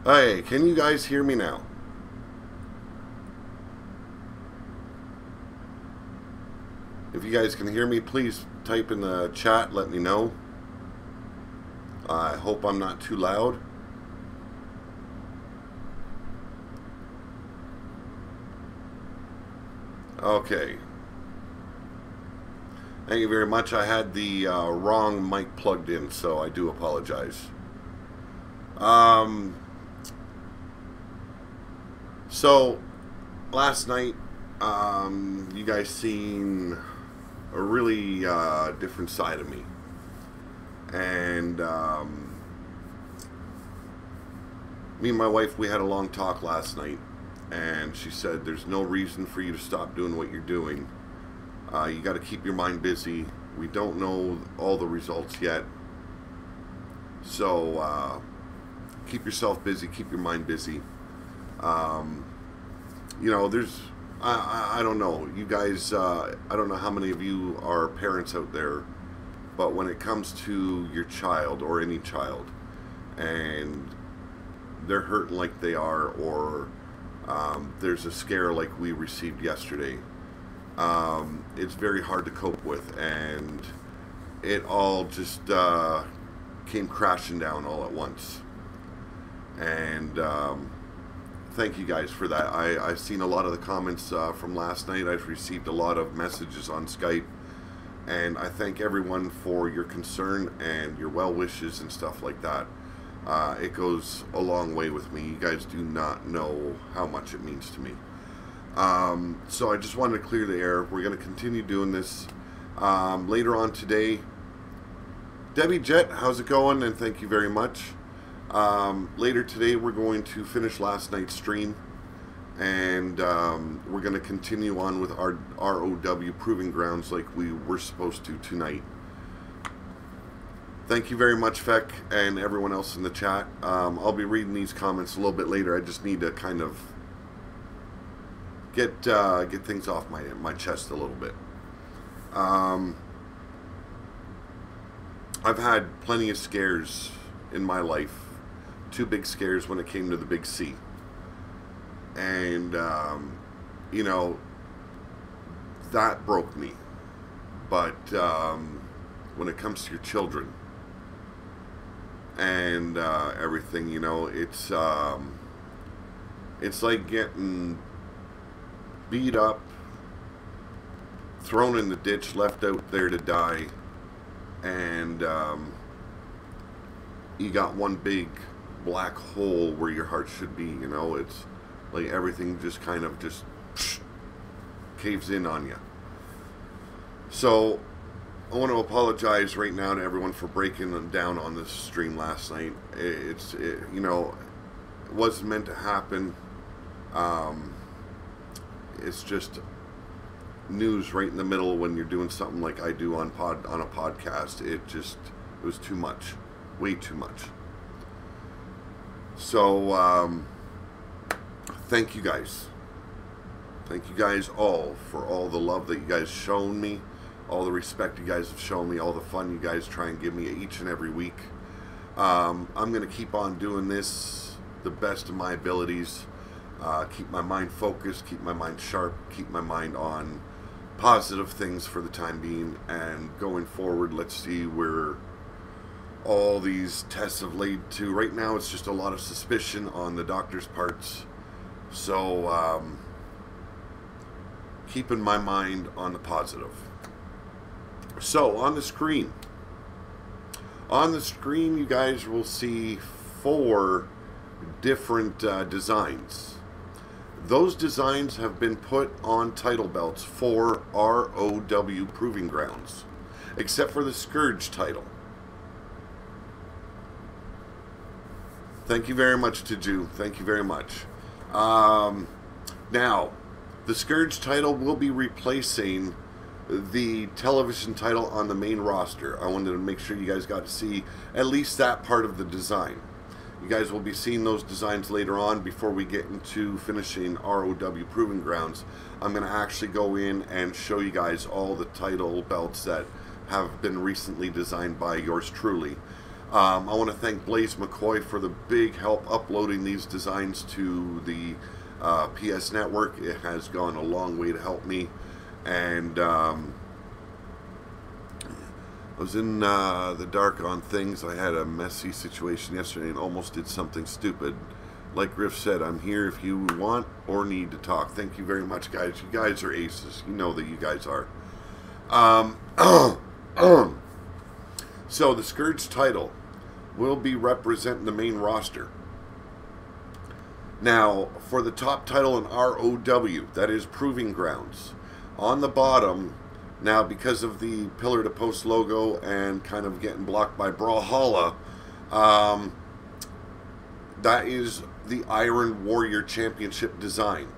Hey, can you guys hear me now? If you guys can hear me, please type in the chat, let me know. I hope I'm not too loud. Okay. Thank you very much. I had the wrong mic plugged in, so I do apologize. So, last night, you guys seen a really different side of me. And me and my wife, we had a long talk last night. And she said, there's no reason for you to stop doing what you're doing. You got to keep your mind busy. We don't know all the results yet. So, keep yourself busy. Keep your mind busy. You know, there's... I don't know. You guys, I don't know how many of you are parents out there. But when it comes to your child or any child, and they're hurting like they are, or there's a scare like we received yesterday, it's very hard to cope with, and it all just came crashing down all at once. And thank you guys for that. I've seen a lot of the comments from last night. I've received a lot of messages on Skype, and I thank everyone for your concern and your well wishes and stuff like that. It goes a long way with me. You guys do not know how much it means to me. So I just wanted to clear the air. We're going to continue doing this later on today. Debbie Jet, how's it going? And thank you very much. Later today we're going to finish last night's stream, and we're going to continue on with our ROW Proving Grounds like we were supposed to tonight. Thank you very much, Feck, and everyone else in the chat. I'll be reading these comments a little bit later. I just need to kind of get things off my chest a little bit. I've had plenty of scares in my life. 2 big scares when it came to the big C. And, you know, that broke me. But when it comes to your children and everything, you know, it's like getting beat up, thrown in the ditch, left out there to die, and you got one big black hole where your heart should be. You know, it's like everything just kind of just caves in on you. So I want to apologize right now to everyone for breaking them down on this stream last night. You know, it wasn't meant to happen. It's just news right in the middle when you're doing something like I do on a podcast. It was too much, way too much. So thank you guys. Thank you guys all for all the love that you guys shown me, all the respect you guys have shown me, all the fun you guys try and give me each and every week. I'm going to keep on doing this the best of my abilities. Keep my mind focused, keep my mind sharp, keep my mind on positive things for the time being, and going forward, let's see where all these tests have led to. Right now it's just a lot of suspicion on the doctor's parts, so keeping my mind on the positive. So on the screen you guys will see 4 different designs. Those designs have been put on title belts for ROW Proving Grounds, except for the Scourge title. Thank you very much, Tiju. Thank you very much. Now, the Scourge title will be replacing the television title on the main roster. I wanted to make sure you guys got to see at least that part of the design. You guys will be seeing those designs later on. Before we get into finishing ROW Proving Grounds, I'm going to actually go in and show you guys all the title belts that have been recently designed by yours truly. I want to thank Blaze McCoy for the big help uploading these designs to the PS Network. It has gone a long way to help me. And I was in the dark on things. I had a messy situation yesterday and almost did something stupid. Like Griff said, I'm here if you want or need to talk. Thank you very much, guys. You guys are aces. You know that you guys are. So the Scourge title will be representing the main roster. Now, for the top title in ROW, that is Proving Grounds, on the bottom, now because of the Pillar to Post logo and kind of getting blocked by Brawlhalla, that is the Iron Warrior Championship design.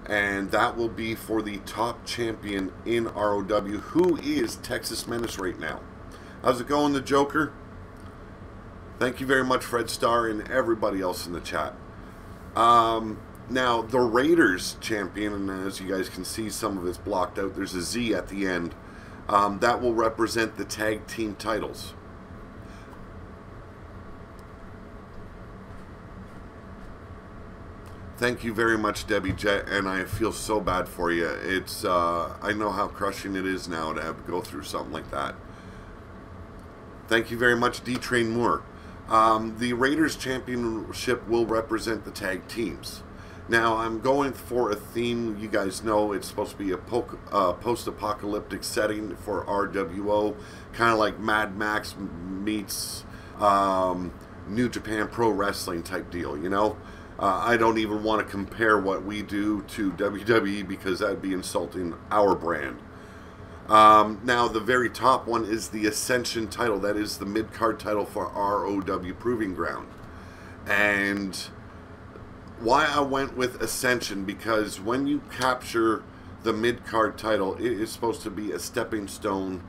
And that will be for the top champion in ROW, who is Texas Menace right now. How's it going, the Joker? Thank you very much, Fred Starr, and everybody else in the chat. Now, the Raiders champion, and as you guys can see, some of it's blocked out. There's a Z at the end. That will represent the tag team titles. Thank you very much, Debbie Jet, and I feel so bad for you. It's, I know how crushing it is now to have to go through something like that. Thank you very much, D-Train Moore. The Raiders Championship will represent the tag teams. Now, I'm going for a theme. You guys know it's supposed to be a post-apocalyptic setting for RWO, kind of like Mad Max meets New Japan Pro Wrestling type deal, you know? I don't even want to compare what we do to WWE because that would be insulting our brand. Now, the very top one is the Ascension title. That is the mid-card title for ROW Proving Ground. And why I went with Ascension, because when you capture the mid-card title, it is supposed to be a stepping stone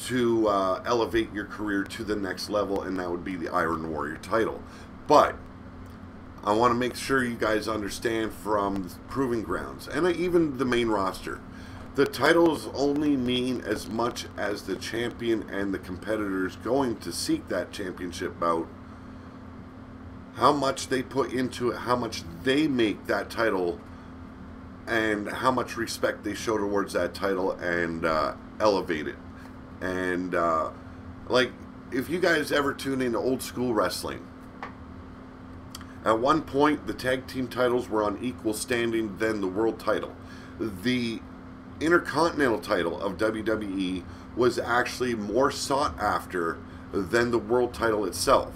to elevate your career to the next level, and that would be the Iron Warrior title. But I want to make sure you guys understand from Proving Grounds, and even the main roster, the titles only mean as much as the champion and the competitors going to seek that championship bout, how much they put into it, how much they make that title, and how much respect they show towards that title and elevate it. And like, if you guys ever tune into old school wrestling, at one point the tag team titles were on equal standing than the world title. The Intercontinental title of WWE was actually more sought after than the world title itself.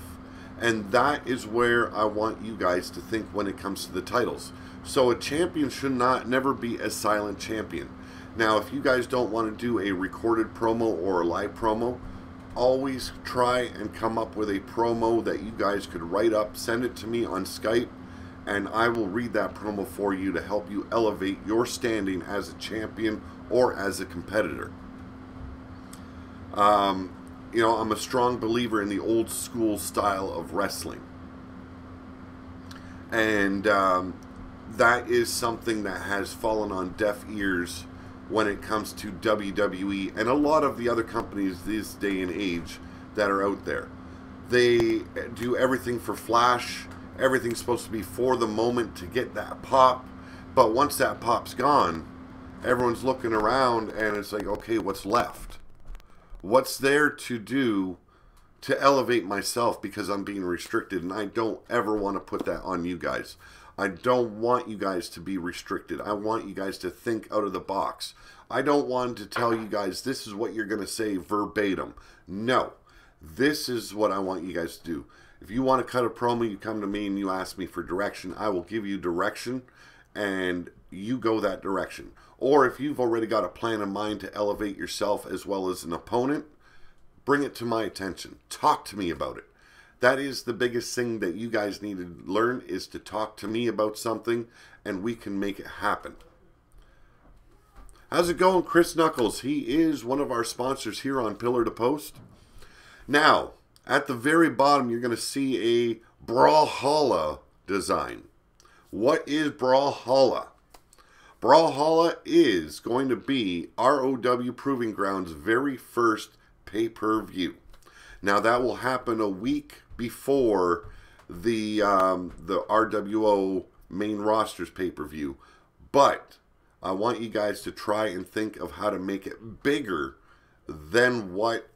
And that is where I want you guys to think when it comes to the titles. So a champion should never be a silent champion. Now, if you guys don't want to do a recorded promo or a live promo, always try and come up with a promo that you guys could write up, send it to me on Skype, and I will read that promo for you to help you elevate your standing as a champion or as a competitor. You know, I'm a strong believer in the old school style of wrestling. And that is something that has fallen on deaf ears when it comes to WWE and a lot of the other companies this day and age that are out there. They do everything for flash. Everything's supposed to be for the moment to get that pop. But once that pop's gone, everyone's looking around and it's like, okay, what's left? What's there to do to elevate myself because I'm being restricted? And I don't ever want to put that on you guys. I don't want you guys to be restricted. I want you guys to think out of the box. I don't want to tell you guys this is what you're going to say verbatim. No. This is what I want you guys to do. If you want to cut a promo, you come to me and you ask me for direction. I will give you direction and you go that direction. Or if you've already got a plan in mind to elevate yourself as well as an opponent, bring it to my attention. Talk to me about it. That is the biggest thing that you guys need to learn, is to talk to me about something and we can make it happen. How's it going, Chris Knuckles? He is one of our sponsors here on Pillar to Post. Now, at the very bottom, you're going to see a Brawlhalla design. What is Brawlhalla? Brawlhalla is going to be ROW Proving Ground's very first pay-per-view. Now that will happen a week before the RWO main rosters pay-per-view, but I want you guys to try and think of how to make it bigger than what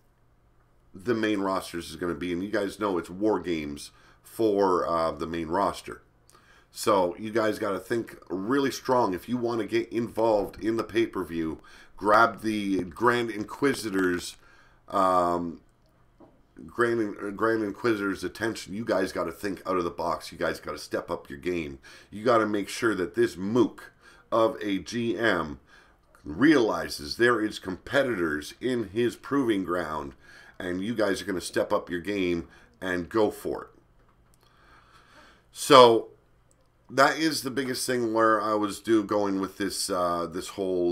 the main rosters is going to be. And you guys know it's War Games for the main roster. So you guys got to think really strong. If you want to get involved in the pay-per-view, grab the Grand Inquisitor's attention. You guys got to think out of the box. You guys got to step up your game. You got to make sure that this mook of a GM realizes there is competitors in his proving ground, and you guys are going to step up your game and go for it. So that is the biggest thing where I was going with this this whole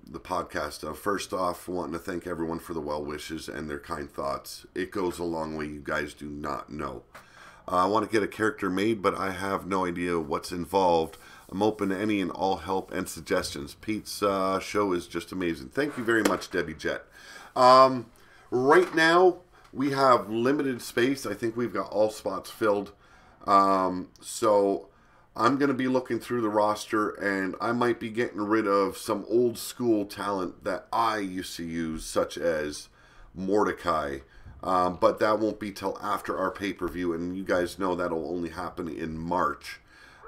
the podcast. First off, wanting to thank everyone for the well wishes and their kind thoughts. It goes a long way. You guys do not know. I want to get a character made, but I have no idea what's involved. I'm open to any and all help and suggestions. Pete's show is just amazing. Thank you very much, Debbie Jet. Right now, we have limited space. I think we've got all spots filled. So I'm going to be looking through the roster, and I might be getting rid of some old school talent that I used to use, such as Mordecai. But that won't be till after our pay-per-view, and you guys know that'll only happen in March.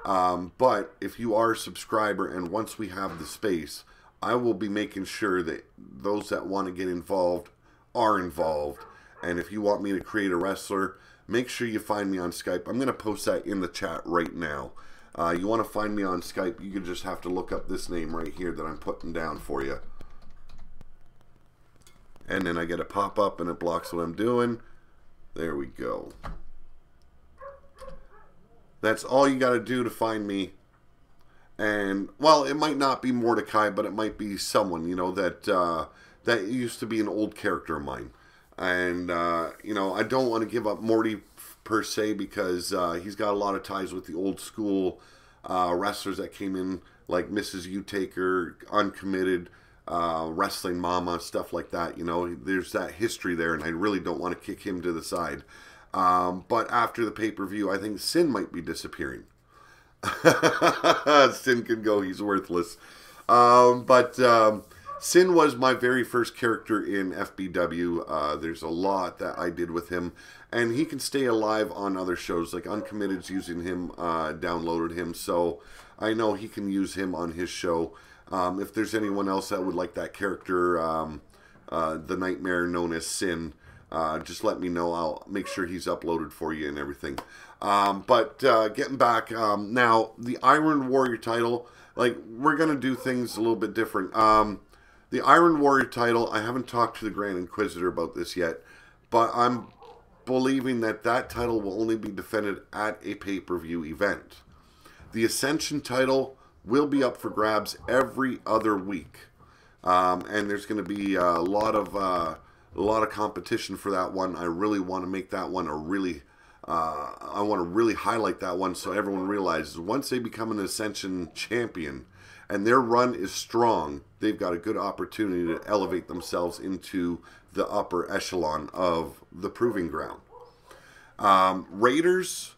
But if you are a subscriber, and once we have the space, I will be making sure that those that want to get involved are involved. And if you want me to create a wrestler, make sure you find me on Skype. I'm going to post that in the chat right now. You want to find me on Skype, you just have to look up this name right here that I'm putting down for you. And then I get a pop-up and it blocks what I'm doing. There we go. That's all you got to do to find me. And, well, it might not be Mordecai, but it might be someone, you know, that that used to be an old character of mine. And, you know, I don't want to give up Morty per se, because he's got a lot of ties with the old school wrestlers that came in, like Mrs. U-Taker, Uncommitted, Wrestling Mama, stuff like that. You know, there's that history there, and I really don't want to kick him to the side. But after the pay-per-view, I think Sin might be disappearing. Sin can go, he's worthless. Sin was my very first character in FBW. There's a lot that I did with him, and he can stay alive on other shows, like Uncommitted's using him, downloaded him, so I know he can use him on his show. If there's anyone else that would like that character, the nightmare known as Sin, just let me know. I'll make sure he's uploaded for you and everything. Getting back, now, the Iron Warrior title, like, we're going to do things a little bit different. The Iron Warrior title, I haven't talked to the Grand Inquisitor about this yet, but I'm believing that that title will only be defended at a pay-per-view event. The Ascension title will be up for grabs every other week, and there's going to be a lot of competition for that one. I really want to make that one a really, I want to really highlight that one so everyone realizes once they become an Ascension champion and their run is strong, they've got a good opportunity to elevate themselves into the upper echelon of the proving ground. Raiders,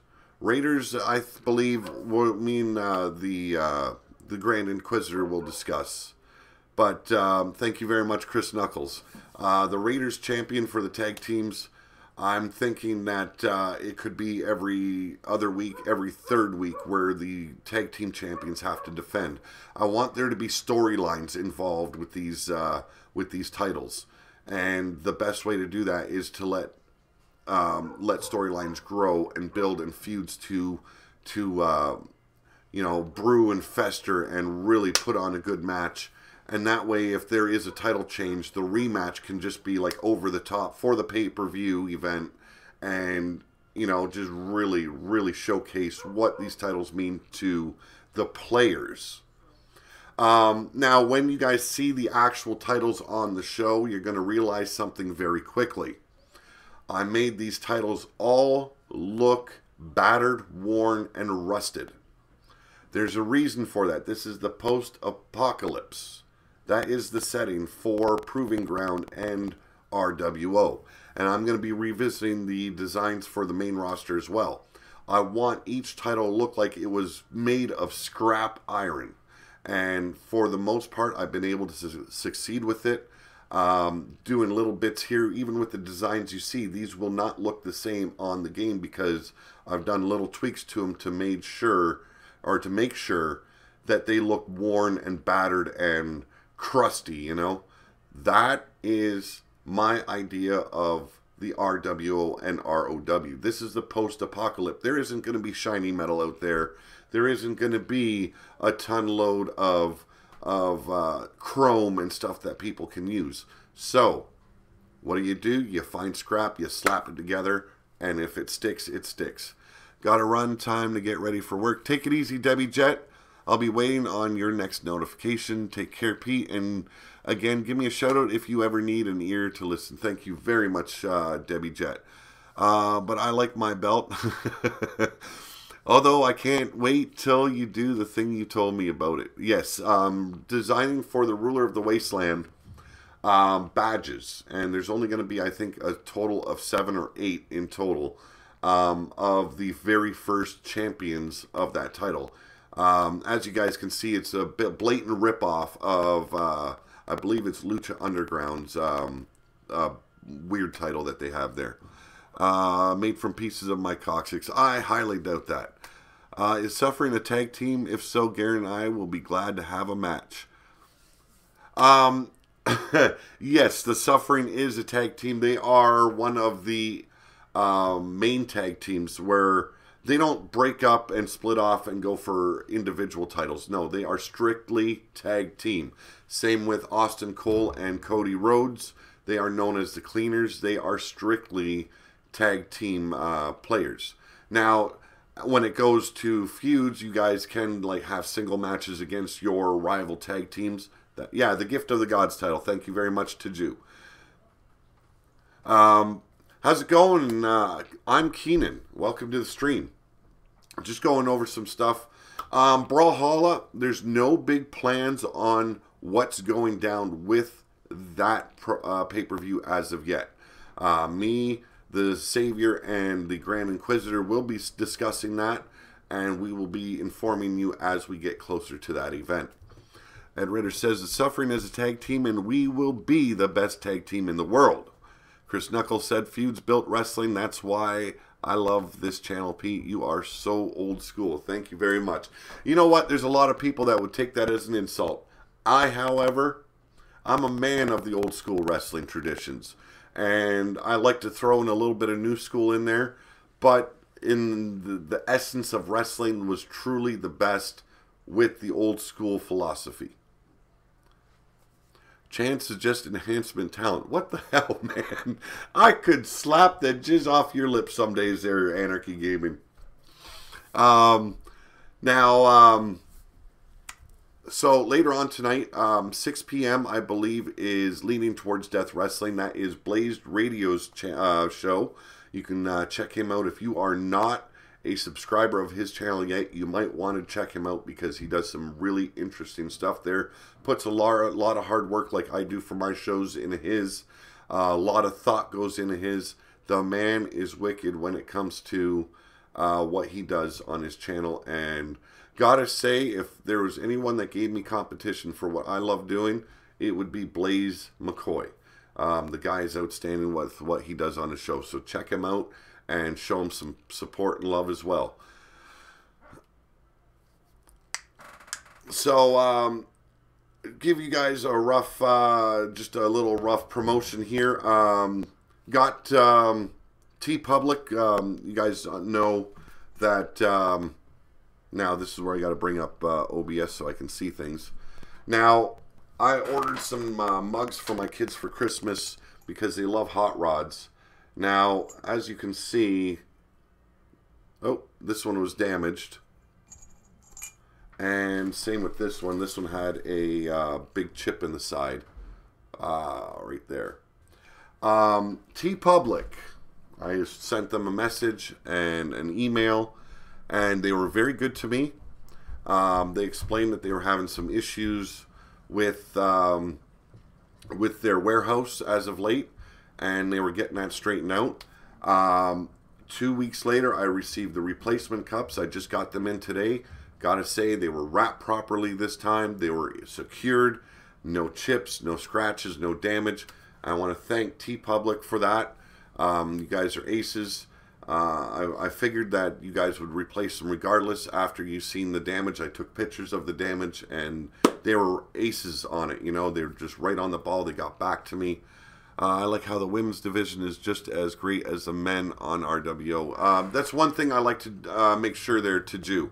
I believe, the Grand Inquisitor will discuss. But thank you very much, Chris Knuckles. The Raiders champion for the tag teams, I'm thinking that it could be every other week, every third week, where the tag team champions have to defend. I want there to be storylines involved with these titles, and the best way to do that is to let storylines grow and build, and feuds to you know, brew and fester and really put on a good match. And that way, if there is a title change, the rematch can just be like over the top for the pay-per-view event, and, you know, just really, really showcase what these titles mean to the players. Now, when you guys see the actual titles on the show, you're going to realize something very quickly. I made these titles all look battered, worn, and rusted. There's a reason for that. This is the post-apocalypse. That is the setting for Proving Ground and RWO. And I'm going to be revisiting the designs for the main roster as well. I want each title to look like it was made of scrap iron. And for the most part, I've been able to succeed with it. Doing little bits here, even with the designs you see, these will not look the same on the game because I've done little tweaks to them to make sure that they look worn and battered and crusty, you know. That is my idea of the RWO and ROW. This is the post-apocalypse. There isn't going to be shiny metal out there. There isn't going to be a ton load of chrome and stuff that people can use. So, what do? You find scrap, you slap it together, and if it sticks, it sticks. Got to run, time to get ready for work. Take it easy, Debbie Jet. I'll be waiting on your next notification. Take care, Pete. And again, give me a shout out if you ever need an ear to listen. Thank you very much, Debbie Jet. But I like my belt. Although I can't wait till you do the thing you told me about it. Yes, designing for the Ruler of the Wasteland badges. And there's only going to be, I think, a total of 7 or 8 in total of the very first champions of that title. As you guys can see, it's a blatant ripoff of, I believe it's Lucha Underground's weird title that they have there. Made from pieces of my coccyx. I highly doubt that. Is Suffering a tag team? If so, Garen and I will be glad to have a match. Yes, the Suffering is a tag team. They are one of the main tag teams where they don't break up and split off and go for individual titles. No, they are strictly tag team. Same with Austin Cole and Cody Rhodes. They are known as the Cleaners. They are strictly tag team players. Now, when it goes to feuds, you guys can like have single matches against your rival tag teams. Yeah, the Gift of the Gods title. Thank you very much to Jew. How's it going? I'm Keenan. Welcome to the stream. Just going over some stuff. Brawlhalla, there's no big plans on what's going down with that pay-per-view as of yet. Me, the Savior, and the Grand Inquisitor will be discussing that, and we will be informing you as we get closer to that event. Ed Ritter says, the Suffering is a tag team, and we will be the best tag team in the world. Chris Knuckles said, feuds built wrestling. That's why I love this channel, Pete. You are so old school. Thank you very much. You know what? There's a lot of people that would take that as an insult. However, I'm a man of the old school wrestling traditions. And I like to throw in a little bit of new school in there. But in the essence of wrestling was truly the best with the old school philosophy. Chance is just enhancement talent. What the hell, man? I could slap that jizz off your lips some days there, Anarchy Gaming. So later on tonight, 6 p.m., I believe, is Leaning Towards Death Wrestling. That is Blazed Radio's show. You can check him out. If you are not a subscriber of his channel yet, you might want to check him out because he does some really interesting stuff there. Puts a lot of hard work like I do for my shows into his. A lot of thought goes into his. The man is wicked when it comes to what he does on his channel. And gotta say, if there was anyone that gave me competition for what I love doing, it would be Blaze McCoy. The guy is outstanding with what he does on his show. So check him out and show him some support and love as well. So, give you guys a rough, just a little rough promotion here. Got T-Public. You guys know that, now this is where I got to bring up OBS so I can see things. Now, I ordered some mugs for my kids for Christmas because they love hot rods. Now, as you can see, oh, this one was damaged. And same with this one. This one had a big chip in the side. Right there. T-Public. I sent them a message and an email, and they were very good to me. They explained that they were having some issues with their warehouse as of late. and they were getting that straightened out. 2 weeks later, I received the replacement cups. I just got them in today. Gotta say, they were wrapped properly this time. They were secured. No chips, no scratches, no damage. I want to thank TeePublic for that. You guys are aces. I figured that you guys would replace them regardless after you've seen the damage. I took pictures of the damage, and they were aces on it. You know, they were just right on the ball. They got back to me. I like how the women's division is just as great as the men on RWO. That's one thing I like to make sure they're to do.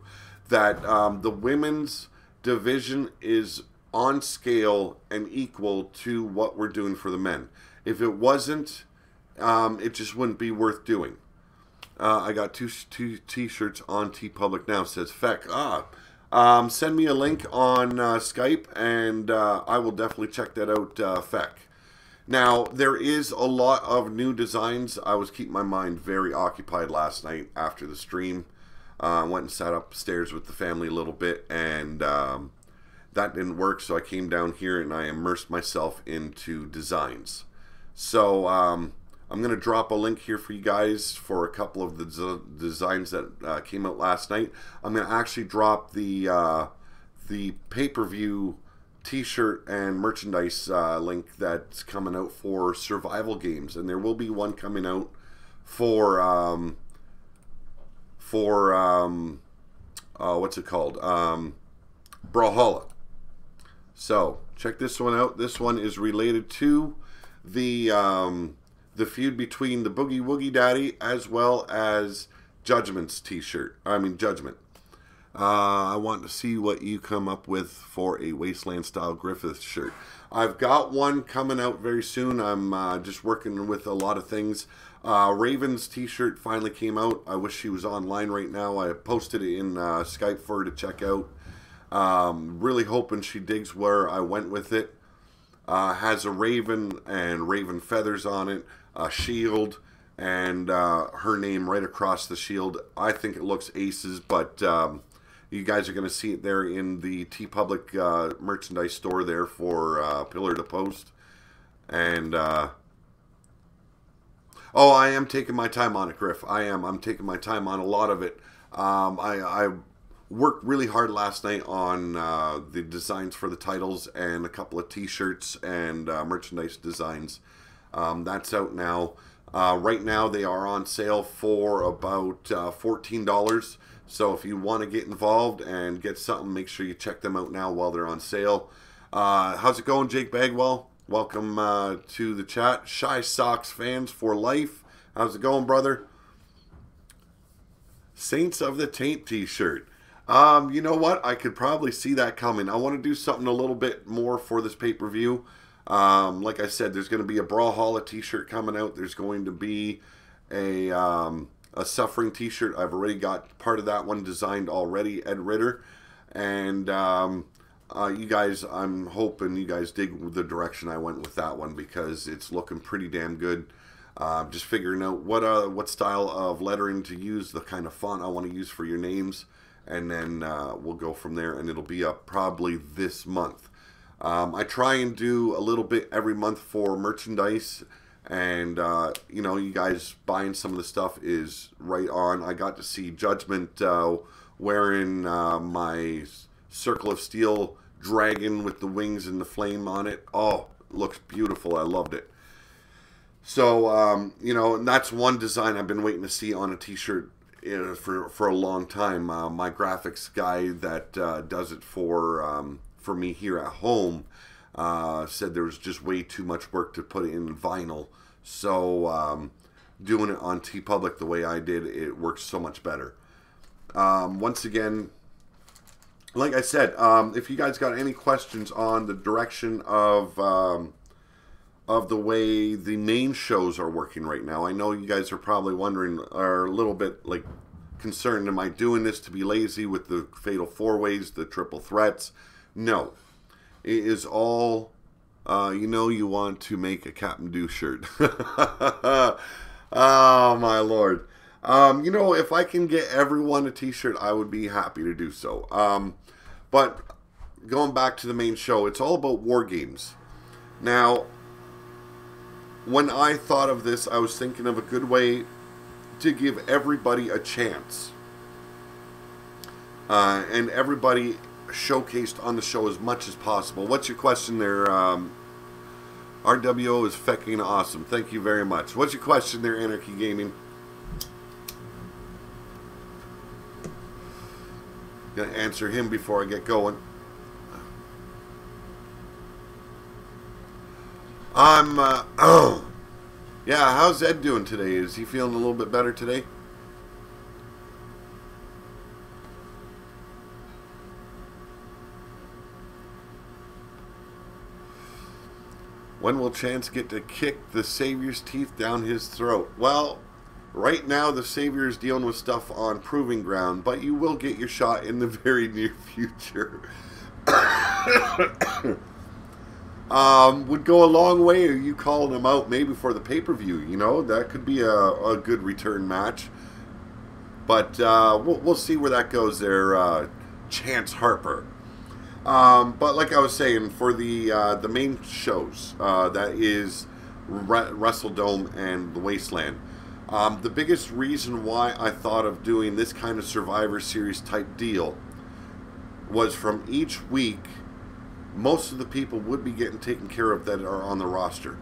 That the women's division is on scale and equal to what we're doing for the men. If it wasn't, it just wouldn't be worth doing. I got two t-shirts on TeePublic now. Says Feck. Send me a link on Skype, and I will definitely check that out, Feck. Now, there is a lot of new designs. I was keeping my mind very occupied last night after the stream. Went and sat upstairs with the family a little bit, and that didn't work, so I came down here and I immersed myself into designs. So, I'm going to drop a link here for you guys for a couple of the designs that came out last night. I'm going to actually drop the pay-per-view t-shirt and merchandise link that's coming out for survival games, and there will be one coming out for what's it called? Brawlhalla. So check this one out. This one is related to the feud between the Boogie Woogie Daddy as well as Judgment's t-shirt. Judgment. I want to see what you come up with for a Wasteland style Griffith shirt. I've got one coming out very soon. I'm just working with a lot of things. Raven's t-shirt finally came out. I wish she was online right now. I posted it in Skype for her to check out. Really hoping she digs where I went with it. Has a raven and raven feathers on it, a shield, and her name right across the shield. I think it looks aces, but you guys are going to see it there in the TeePublic merchandise store there for Pillar to Post. And oh, I am taking my time on it, Griff. I'm taking my time on a lot of it. I worked really hard last night on the designs for the titles and a couple of t-shirts and merchandise designs. That's out now. Right now they are on sale for about $14. So if you want to get involved and get something, make sure you check them out now while they're on sale. How's it going, Jake Bagwell? Welcome to the chat. Shy Sox fans for life. How's it going, brother? Saints of the Taint t-shirt. You know what? I could probably see that coming. I want to do something a little bit more for this pay-per-view. Like I said, there's going to be a Brawlhalla t-shirt coming out. There's going to be a Suffering t-shirt. I've already got part of that one designed already, Ed Ritter. And you guys, I'm hoping you guys dig the direction I went with that one because it's looking pretty damn good. Just figuring out what style of lettering to use, the kind of font I want to use for your names. And then we'll go from there, and it'll be up probably this month. I try and do a little bit every month for merchandise, and you know, you guys buying some of the stuff is right on. I got to see Judgment wearing my Circle of Steel dragon with the wings and the flame on it. Oh, it looks beautiful. I loved it. So, you know, and that's one design I've been waiting to see on a t-shirt for a long time. My graphics guy that does it for me here at home said there was just way too much work to put it in vinyl. So doing it on TeePublic the way I did, it works so much better. Once again, like I said, if you guys got any questions on the direction of the way the main shows are working right now, I know you guys are probably wondering, are a little bit like concerned, am I doing this to be lazy with the Fatal 4-Ways, the Triple Threats? No. It is all, you know, you want to make a Captain Do shirt. Oh, my Lord. You know, if I can get everyone a t-shirt, I would be happy to do so. But going back to the main show, it's all about war games. Now, when I thought of this, I was thinking of a good way to give everybody a chance. And everybody showcased on the show as much as possible. What's your question there? RWO is fecking awesome. Thank you very much. What's your question there, Anarchy Gaming? Gonna answer him before I get going. Yeah, how's Ed doing today? Is he feeling a little bit better today? When will Chance get to kick the Savior's teeth down his throat? Well, right now the Savior is dealing with stuff on Proving Ground, but you will get your shot in the very near future. Would go a long way, are you calling him out maybe for the pay-per-view, you know? That could be a good return match. But we'll see where that goes there, Chance Harper. But like I was saying, for the main shows, that is WrestleDome and the Wasteland, the biggest reason why I thought of doing this kind of Survivor Series type deal was from each week, most of the people would be getting taken care of that are on the roster.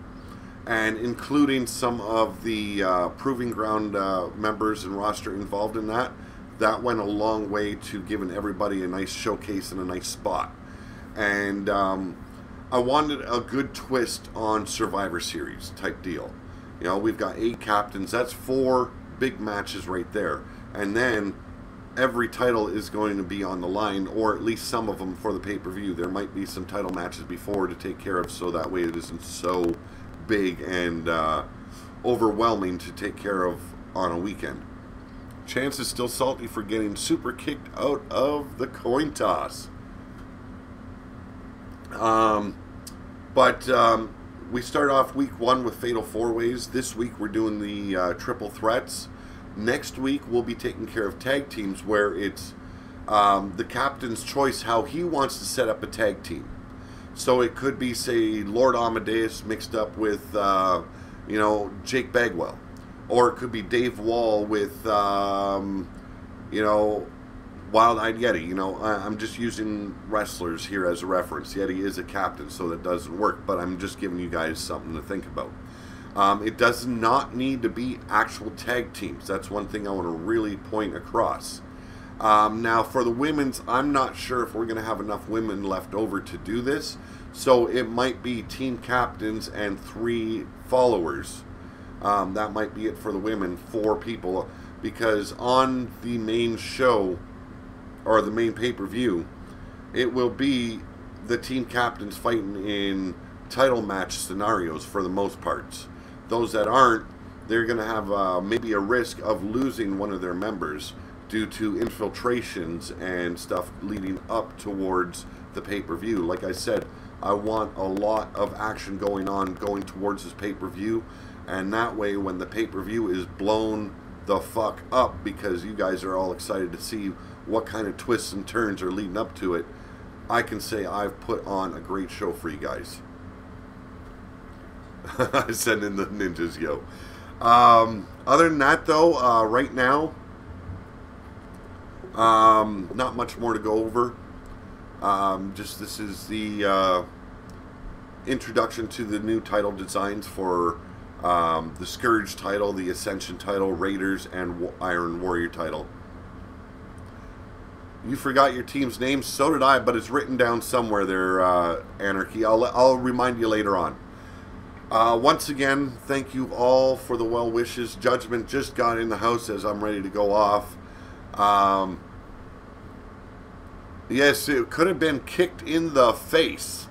And including some of the Proving Ground members and roster involved in that, that went a long way to giving everybody a nice showcase and a nice spot. And I wanted a good twist on Survivor Series type deal. You know, we've got 8 captains. That's 4 big matches right there. And then every title is going to be on the line, or at least some of them for the pay-per-view. There might be some title matches before to take care of, so that way it isn't so big and overwhelming to take care of on a weekend. Chance is still salty for getting super kicked out of the coin toss. We start off week 1 with Fatal 4-Ways. This week we're doing the Triple Threats. Next week we'll be taking care of tag teams, where it's the captain's choice how he wants to set up a tag team. So it could be, say, Lord Amadeus mixed up with, you know, Jake Bagwell. Or it could be Dave Wall with, you know, Wild-Eyed Yeti. You know, I'm just using wrestlers here as a reference. Yeti is a captain, so that doesn't work. But I'm just giving you guys something to think about. It does not need to be actual tag teams. That's one thing I want to really point across. Now, for the women's, I'm not sure if we're going to have enough women left over to do this. So it might be team captains and 3 followers. That might be it for the women, 4 people. Because on the main show, or the main pay-per-view, it will be the team captains fighting in title match scenarios for the most parts. Those that aren't, they're going to have maybe a risk of losing one of their members due to infiltrations and stuff leading up towards the pay-per-view. Like I said, I want a lot of action going on going towards this pay-per-view, and that way when the pay-per-view is blown the fuck up, because you guys are all excited to see what kind of twists and turns are leading up to it, I can say I've put on a great show for you guys. I send in the ninjas, yo. Other than that, though, right now, not much more to go over. Just this is the introduction to the new title designs for the Scourge title, the Ascension title, Raiders, and Iron Warrior title. You forgot your team's name, so did I, but it's written down somewhere there, Anarchy. I'll remind you later on. Once again, thank you all for the well wishes. Judgment just got in the house as I'm ready to go off. Yes, it could have been kicked in the face.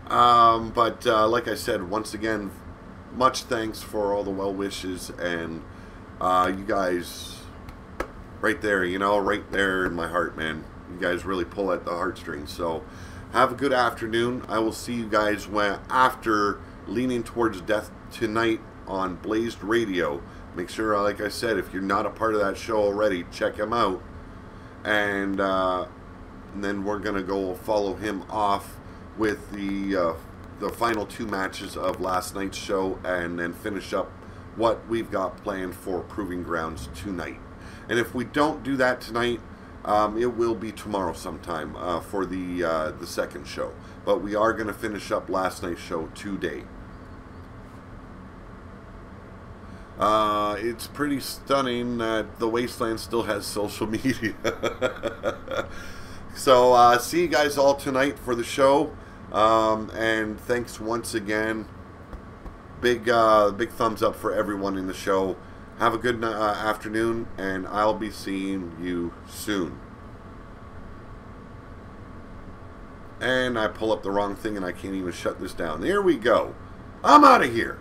But like I said, once again, much thanks for all the well wishes, and you guys right there, you know, right there in my heart, man. You guys really pull at the heartstrings. So have a good afternoon. I will see you guys after Leaning Towards Death tonight on Blazed Radio. Make sure, like I said, if you're not a part of that show already, check him out. And then we're going to go follow him off with the the final 2 matches of last night's show, and then finish up what we've got planned for Proving Grounds tonight. And if we don't do that tonight, it will be tomorrow sometime for the second show. But we are going to finish up last night's show today. It's pretty stunning that the Wasteland still has social media. So, see you guys all tonight for the show. And thanks once again. Big thumbs up for everyone in the show. Have a good afternoon, and I'll be seeing you soon. And I pull up the wrong thing, and I can't even shut this down. There we go. I'm out of here.